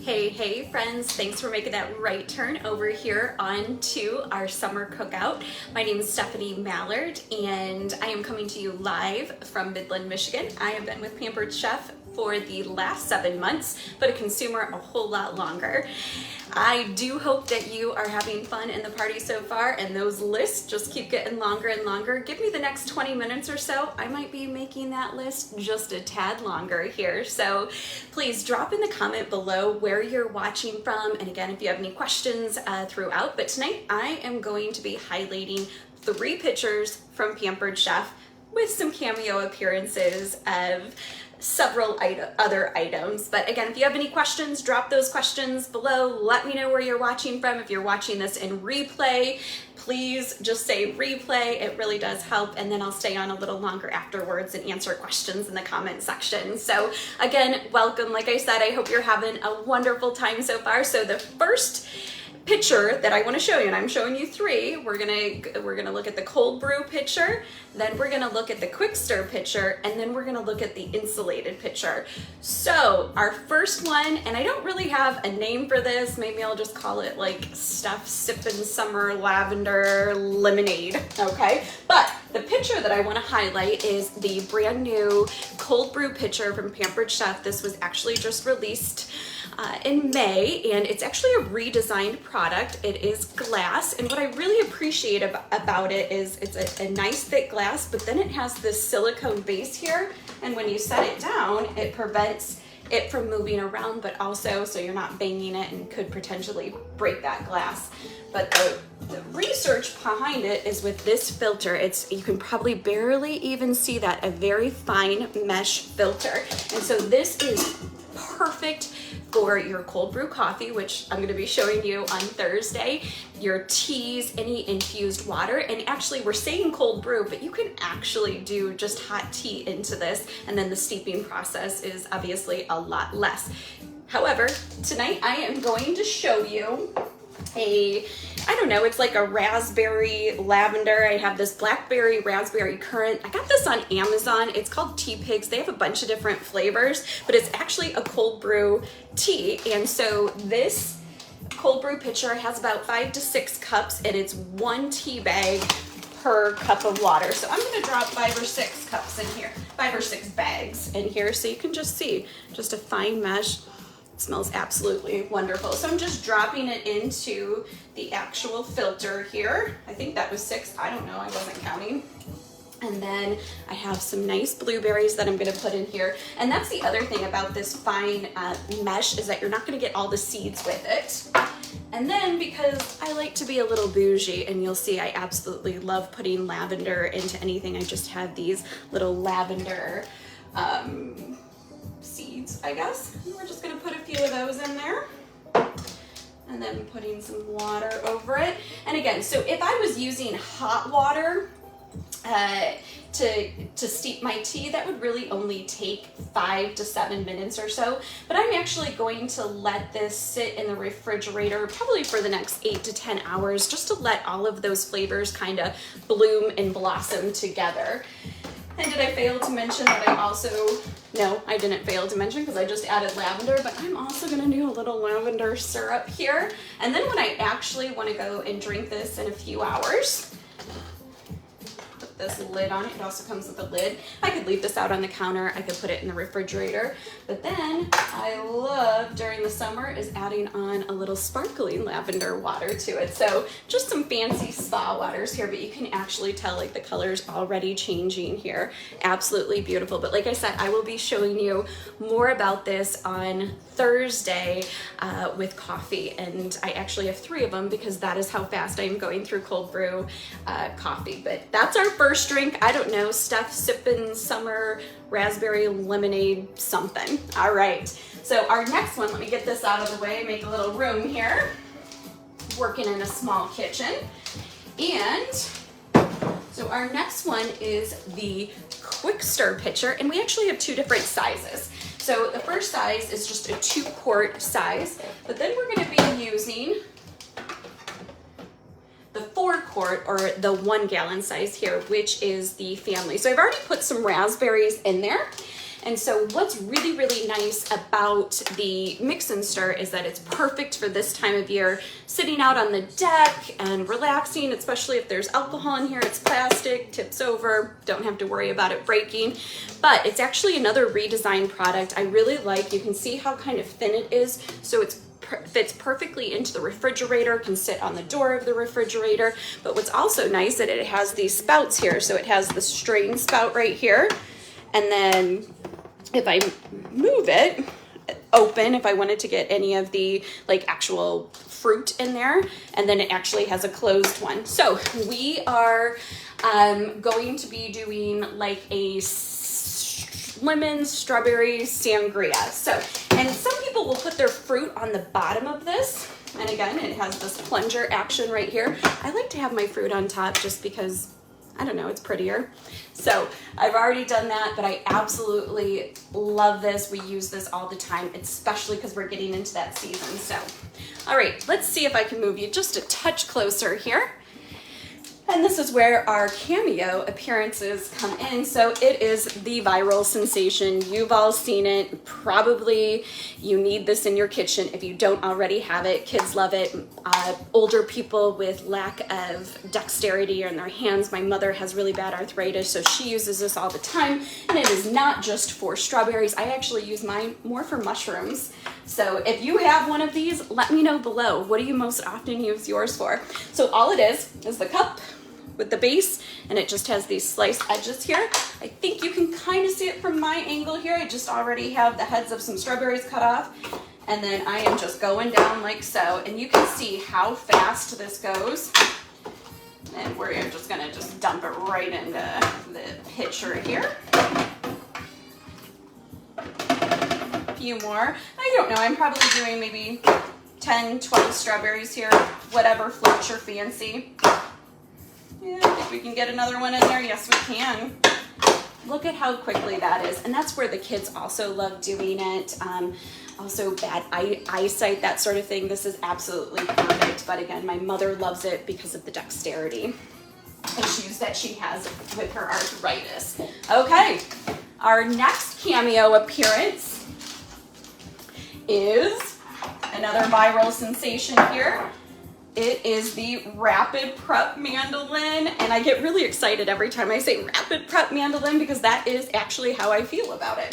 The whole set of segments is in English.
Hey friends, thanks for making that right turn over here onto our summer cookout. My name is Stephanie Mallard and I am coming to you live from Midland, Michigan. I have been with Pampered Chef for the last 7 months, but a consumer a whole lot longer. I do hope that you are having fun in the party so far and those lists just keep getting longer and longer. Give me the next 20 minutes or so. I might be making that list just a tad longer here. So please drop in the comment below where you're watching from. And again, if you have any questions throughout, but tonight I am going to be highlighting 3 pictures from Pampered Chef with some cameo appearances of several other items. But again, if you have any questions, drop those questions below. Let me know where you're watching from. If you're watching this in replay, please just say replay. It really does help. And then I'll stay on a little longer afterwards and answer questions in the comment section. So again, welcome. Like I said, I hope you're having a wonderful time so far. So the first picture that I want to show you, and I'm showing you 3. We're gonna look at the cold brew picture, then we're gonna look at the quick stir picture, and then we're gonna look at the insulated picture. So our first one, and I don't really have a name for this, maybe I'll just call it like Stuff Sippin' Summer Lavender Lemonade, okay? But the picture that I want to highlight is the brand new cold brew picture from Pampered Chef. This was actually just released in May, and it's actually a redesigned product. It is glass, and what I really appreciate about it is it's a nice thick glass, but then it has this silicone base here, and when you set it down, it prevents it from moving around, but also so you're not banging it and could potentially break that glass. But the research behind it is with this filter. You can probably barely even see that, a very fine mesh filter. And so this is perfect for your cold brew coffee, which I'm going to be showing you on Thursday, your teas, any infused water. And actually we're saying cold brew, but you can actually do just hot tea into this, and then the steeping process is obviously a lot less. However, tonight I am going to show you I don't know, it's like a raspberry lavender. I have this blackberry raspberry currant. I got this on Amazon. It's called Tea Pigs. They have a bunch of different flavors, but it's actually a cold brew tea. And so this cold brew pitcher has about 5 to 6 cups, and it's 1 tea bag per cup of water. So I'm gonna drop 5 or 6 cups in here, 5 or 6 bags in here, so you can just see, just a fine mesh. It smells absolutely wonderful. So I'm just dropping it into the actual filter here. I think that was 6, I don't know, I wasn't counting. And then I have some nice blueberries that I'm gonna put in here. And that's the other thing about this fine mesh, is that you're not gonna get all the seeds with it. And then, because I like to be a little bougie, and you'll see I absolutely love putting lavender into anything, I just have these little lavender seeds, I guess. And we're just gonna put a few of those in there, and then putting some water over it. And again, so if I was using hot water to steep my tea, that would really only take 5 to 7 minutes or so. But I'm actually going to let this sit in the refrigerator probably for the next 8 to 10 hours, just to let all of those flavors kind of bloom and blossom together. And did I fail to mention that no, I didn't fail to mention, because I just added lavender, but I'm also gonna do a little lavender syrup here. And then when I actually wanna go and drink this in a few hours, put this lid on it. It also comes with a lid. I could leave this out on the counter. I could put it in the refrigerator. But then I love during the summer is adding on a little sparkling lavender water to it. So just some fancy spa waters here, but you can actually tell like the color's already changing here. Absolutely beautiful. But like I said, I will be showing you more about this on Thursday with coffee. And I actually have 3 of them, because that is how fast I'm going through cold brew coffee. But that's our first drink. I don't know, Stuff Sippin' Summer Raspberry Lemonade something. All right, so our next one, let me get this out of the way, make a little room here. Working in a small kitchen. And so our next one is the quick stir pitcher, and we actually have 2 different sizes. So the first size is just a 2-quart size, but then we're gonna be using the 4-quart or the 1-gallon size here, which is the family. So I've already put some raspberries in there. And so what's really, really nice about the mix and stir is that it's perfect for this time of year, sitting out on the deck and relaxing, especially if there's alcohol in here. It's plastic, tips over, don't have to worry about it breaking. But it's actually another redesigned product I really like. You can see how kind of thin it is, so it fits perfectly into the refrigerator, can sit on the door of the refrigerator. But what's also nice that it has these spouts here. So it has the strain spout right here, and then if I move it open, if I wanted to get any of the like actual fruit in there, and then it actually has a closed one. So we are going to be doing like a lemon strawberry sangria. So, and some people will put their fruit on the bottom of this, and again it has this plunger action right here. I like to have my fruit on top just because, I don't know, it's prettier. So I've already done that, but I absolutely love this. We use this all the time, especially because we're getting into that season. So, all right, let's see if I can move you just a touch closer here. And this is where our Cameo appearances come in. So it is the viral sensation. You've all seen it. Probably you need this in your kitchen if you don't already have it. Kids love it. Older people with lack of dexterity in their hands. My mother has really bad arthritis, so she uses this all the time. And it is not just for strawberries. I actually use mine more for mushrooms. So if you have one of these, let me know below. What do you most often use yours for? So all it is the cup with the base, and it just has these sliced edges here. I think you can kind of see it from my angle here. I just already have the heads of some strawberries cut off, and then I am just going down like so, and you can see how fast this goes. And we're just gonna just dump it right into the pitcher here. A few more. I don't know, I'm probably doing maybe 10, 12 strawberries here, whatever floats your fancy. Yeah, I think we can get another one in there. Yes, we can. Look at how quickly that is. And that's where the kids also love doing it. Also bad eyesight, that sort of thing. This is absolutely perfect. But again, my mother loves it because of the dexterity issues that she has with her arthritis. Okay, our next Cameo appearance is another viral sensation here. It is the Rapid Prep Mandoline, and I get really excited every time I say Rapid Prep Mandoline because that is actually how I feel about it.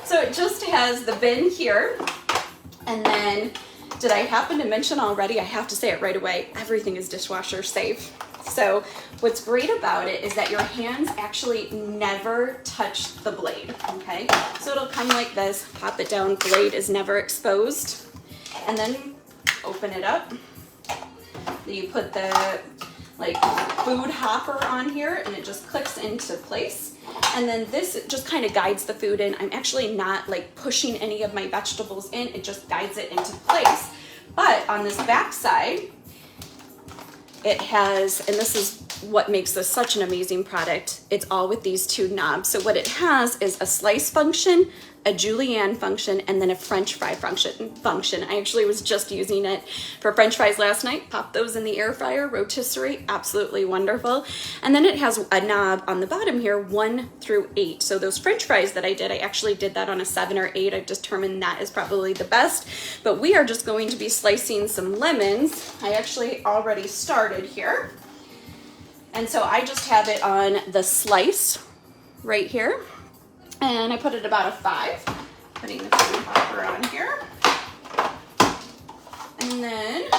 So it just has the bin here, and then, did I happen to mention already? I have to say it right away, everything is dishwasher safe. So what's great about it is that your hands actually never touch the blade, okay? So it'll come like this, pop it down, blade is never exposed, and then open it up. You put the like food hopper on here, and it just clicks into place. And then this just kind of guides the food in. I'm actually not like pushing any of my vegetables in. It just guides it into place. But on this back side, it has, and this is what makes this such an amazing product, it's all with these two knobs. So what it has is a slice function, a julienne function, and then a French fry function. I actually was just using it for French fries last night. Popped those in the air fryer, rotisserie, absolutely wonderful. And then it has a knob on the bottom here, 1 through 8. So those French fries that I did, I actually did that on a 7 or 8. I've determined that is probably the best. But we are just going to be slicing some lemons. I actually already started here. And so I just have it on the slice right here. And I put it about a 5, putting the food hopper on here. And then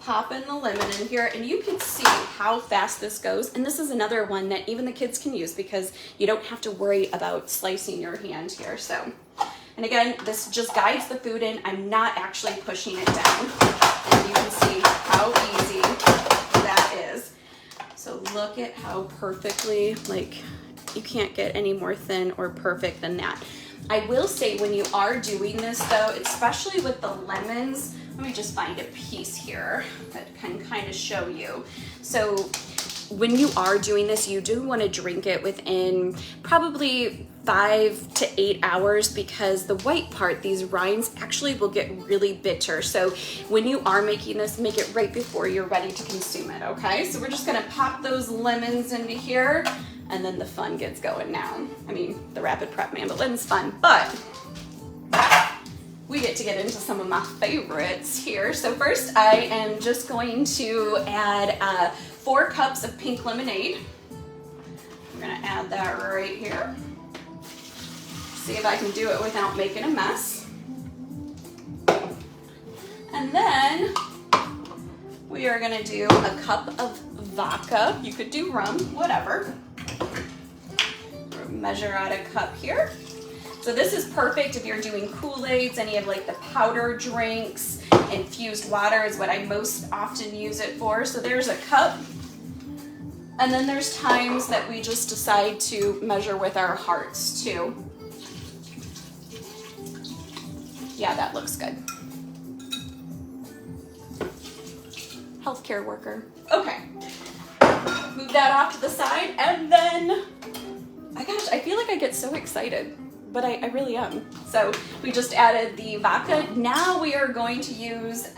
popping the lemon in here, and you can see how fast this goes. And this is another one that even the kids can use because you don't have to worry about slicing your hand here. So, and again, this just guides the food in. I'm not actually pushing it down. And you can see how easy that is. So look at how perfectly, like, you can't get any more thin or perfect than that. I will say when you are doing this though, especially with the lemons, let me just find a piece here that can kind of show you. So when you are doing this, you do want to drink it within probably 5 to 8 hours because the white part, these rinds, actually will get really bitter. So when you are making this, make it right before you're ready to consume it, okay? So we're just gonna pop those lemons into here. and then the fun gets going now. I mean, the rapid prep mandoline's fun, but we get to get into some of my favorites here. So first I am just going to add 4 cups of pink lemonade. I'm gonna add that right here. See if I can do it without making a mess. And then we are gonna do a cup of vodka. You could do rum, whatever. Measure out a cup here. So this is perfect if you're doing Kool-Aids, any of like the powder drinks. Infused water is what I most often use it for. So there's a cup. And then there's times that we just decide to measure with our hearts too. Yeah, that looks good. Healthcare worker. Okay. Move that off to the side, and then, I feel like I get so excited, but I really am. So we just added the vodka. Now we are going to use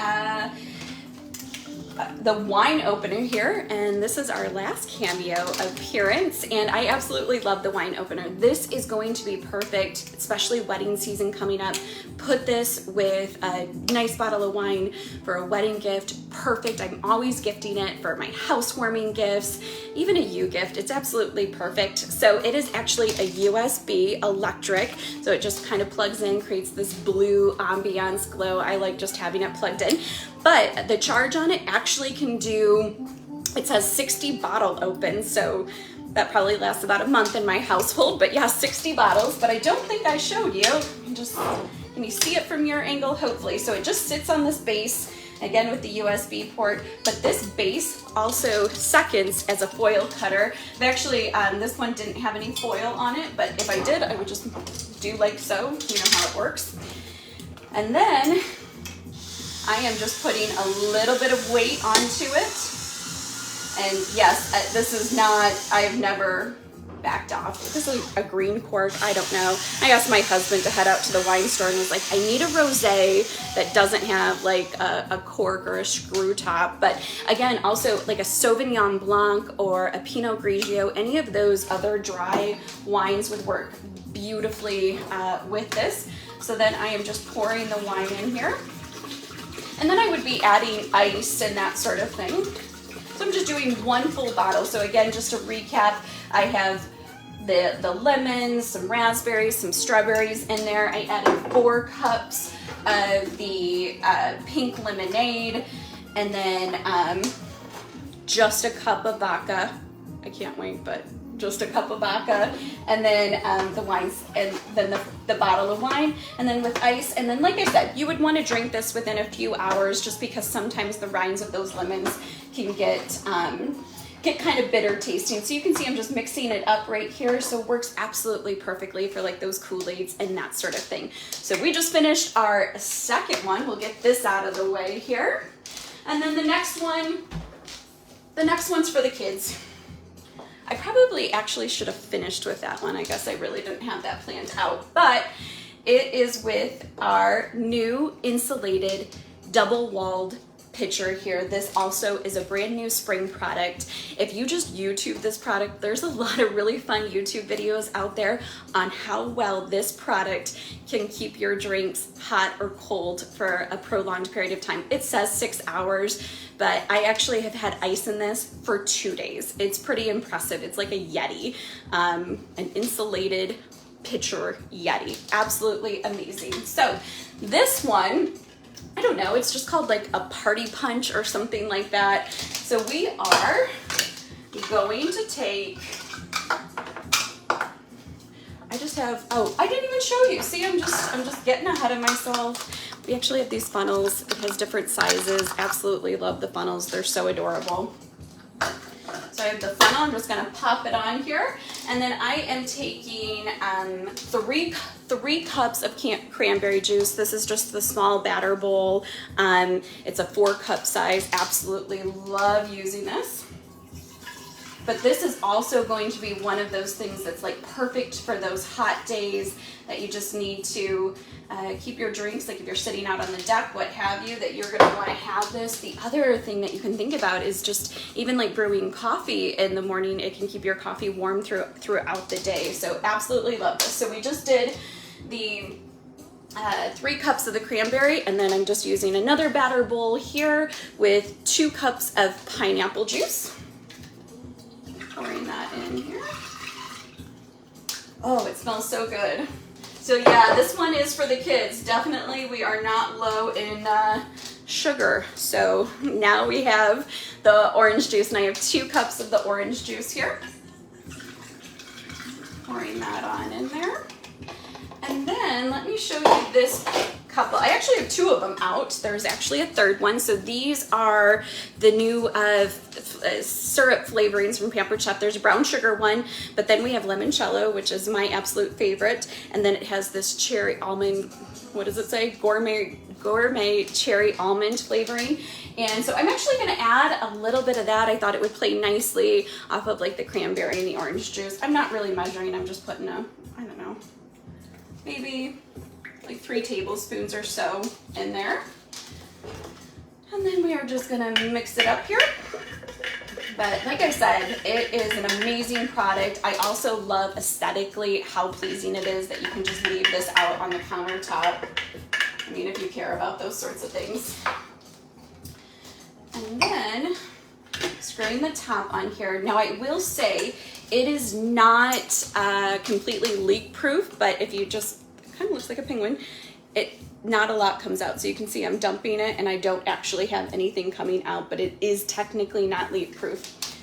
the wine opener here, and this is our last Cameo appearance, and I absolutely love the wine opener. This is going to be perfect, especially wedding season coming up. Put this with a nice bottle of wine for a wedding gift. Perfect. I'm always gifting it for my housewarming gifts, even a U gift. It's absolutely perfect. So it is actually a USB electric, so it just kind of plugs in, creates this blue ambiance glow. I like just having it plugged in. But the charge on it actually can do, it says 60 bottle opens, so that probably lasts about a month in my household. But yeah, 60 bottles, but I don't think I showed you. Can you see it from your angle? Hopefully. So it just sits on this base, again with the USB port, but this base also seconds as a foil cutter. But actually, this one didn't have any foil on it, but if I did, I would just do like so. You know how it works. And then I am just putting a little bit of weight onto it. And yes, this is not, I have never backed off. This is a green cork, I don't know. I asked my husband to head out to the wine store and was like, I need a rosé that doesn't have like a cork or a screw top. But again, also like a Sauvignon Blanc or a Pinot Grigio, any of those other dry wines would work beautifully with this. So then I am just pouring the wine in here. And then I would be adding ice and that sort of thing. So I'm just doing 1 full bottle. So again, just to recap, I have the lemons, some raspberries, some strawberries in there. I added 4 cups of the pink lemonade, and then just a cup of vodka. I can't wait, but just a cup of vodka, and then the wines, and then the bottle of wine, and then with ice. And then, like I said, you would want to drink this within a few hours, just because sometimes the rinds of those lemons can get kind of bitter tasting. So you can see I'm just mixing it up right here. So it works absolutely perfectly for like those Kool-Aids and that sort of thing. So we just finished our second one. We'll get this out of the way here. And then the next one's for the kids. I probably actually should have finished with that one. I guess I really didn't have that planned out, but it is with our new insulated double-walled pitcher here. This also is a brand new spring product. If you just YouTube this product, there's a lot of really fun YouTube videos out there on how well this product can keep your drinks hot or cold for a prolonged period of time. It says 6 hours, but I actually have had ice in this for 2 days. It's pretty impressive. It's like a Yeti, an insulated pitcher Yeti. Absolutely amazing. So this one, I don't know, it's just called like a party punch or something like that. So we are going to take, I didn't even show you. See, I'm just getting ahead of myself. We actually have these funnels. It has different sizes. Absolutely love the funnels. They're so adorable. So I have the funnel. I'm just gonna pop it on here. And then I am taking three cups of cranberry juice. This is just the small batter bowl. It's a 4-cup size. Absolutely love using this. But this is also going to be one of those things that's like perfect for those hot days that you just need to keep your drinks, like if you're sitting out on the deck, what have you, that you're gonna wanna have this. The other thing that you can think about is just even like brewing coffee in the morning, it can keep your coffee warm throughout the day. So absolutely love this. So we just did the 3 cups of the cranberry, and then I'm just using another batter bowl here with 2 cups of pineapple juice. Pouring that in here. Oh, it smells so good. So yeah, this one is for the kids. Definitely we are not low in sugar. So now we have the orange juice, and I have 2 cups of the orange juice here. Pouring that on in there. And then let me show you this couple. I actually have 2 of them out. There's actually a 3rd one. So these are the new syrup flavorings from Pampered. There's a brown sugar one, but then we have limoncello, which is my absolute favorite. And then it has this cherry almond, what does it say? Gourmet cherry almond flavoring. And so I'm actually gonna add a little bit of that. I thought it would play nicely off of like the cranberry and the orange juice. I'm not really measuring, I'm just putting I don't know, maybe like 3 tablespoons or so in there. And then we are just gonna mix it up here. But like I said, it is an amazing product. I also love aesthetically how pleasing it is that you can just leave this out on the countertop. I mean, if you care about those sorts of things. And then screwing the top on here. Now I will say it is not completely leak proof, but if you just, it kind of looks like a penguin, not a lot comes out. So you can see I'm dumping it and I don't actually have anything coming out, but it is technically not leak proof.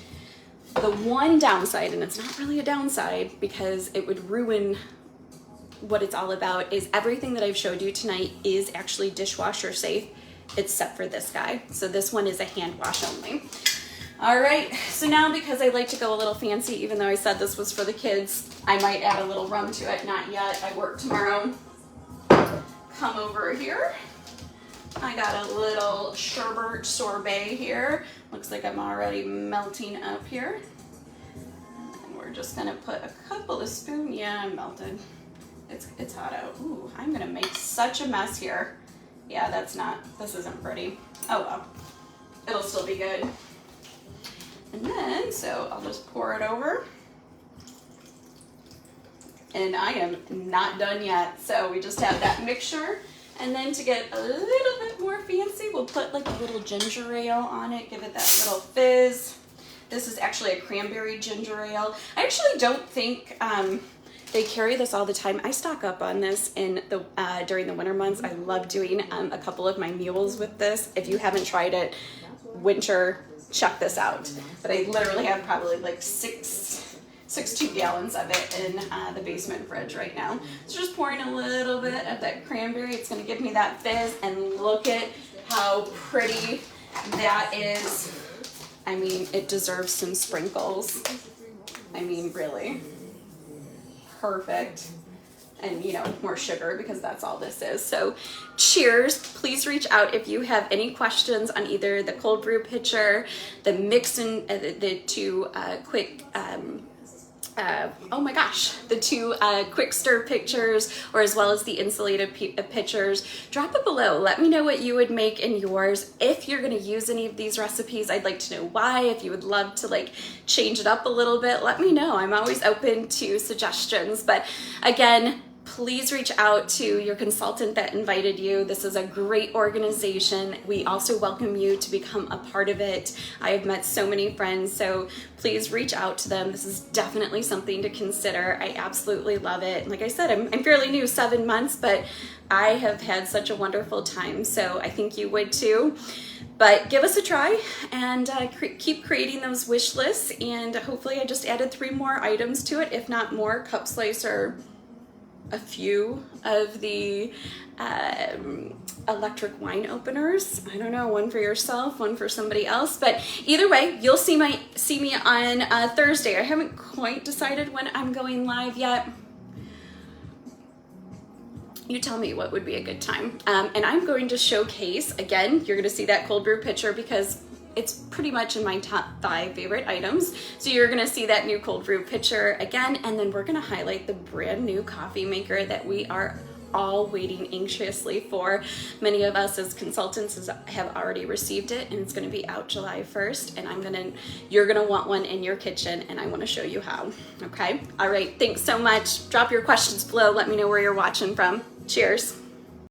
The one downside, and it's not really a downside because it would ruin what it's all about, is everything that I've showed you tonight is actually dishwasher safe, except for this guy. So this one is a hand wash only. All right, so now because I like to go a little fancy, even though I said this was for the kids, I might add a little rum to it. Not yet, I work tomorrow. Come over here. I got a little Sherbet sorbet here. Looks like I'm already melting up here. And we're just gonna put a couple of spoons. Yeah, I'm melted. It's hot out. Ooh, I'm gonna make such a mess here. Yeah, this isn't pretty. Oh well, it'll still be good. And then, so I'll just pour it over. And I am not done yet. So we just have that mixture. And then to get a little bit more fancy, we'll put like a little ginger ale on it, give it that little fizz. This is actually a cranberry ginger ale. I actually don't think they carry this all the time. I stock up on this in the during the winter months. I love doing a couple of my meals with this. If you haven't tried it, winter, check this out. But I literally have probably like 2 gallons of it in the basement fridge right now. So just pouring a little bit of that cranberry. It's gonna give me that fizz, and look at how pretty that is. I mean, it deserves some sprinkles. I mean, really. Perfect. And you know, more sugar because that's all this is. So cheers. Please reach out if you have any questions on either the cold brew pitcher, the mix and the 2 quick oh my gosh, the 2 quick stir pitchers, or as well as the insulated pitchers. Drop it below. Let me know what you would make in yours. If you're going to use any of these recipes, I'd like to know why. If you would love to like change it up a little bit, let me know. I'm always open to suggestions. But again, please reach out to your consultant that invited you. This is a great organization. We also welcome you to become a part of it. I have met so many friends, so please reach out to them. This is definitely something to consider. I absolutely love it. Like I said, I'm fairly new, 7 months, but I have had such a wonderful time, so I think you would too. But give us a try and keep creating those wish lists, and hopefully I just added 3 more items to it, if not more. Cup slicer, a few of the electric wine openers. I don't know, one for yourself, one for somebody else. But either way, you'll see me on Thursday. I haven't quite decided when I'm going live yet. You tell me what would be a good time. And I'm going to showcase, again, you're gonna see that cold brew pitcher because it's pretty much in my top 5 favorite items. So you're gonna see that new cold brew pitcher again, and then we're gonna highlight the brand new coffee maker that we are all waiting anxiously for. Many of us as consultants have already received it, and it's gonna be out July 1st, and you're gonna want one in your kitchen, and I wanna show you how, okay? All right, thanks so much. Drop your questions below. Let me know where you're watching from. Cheers.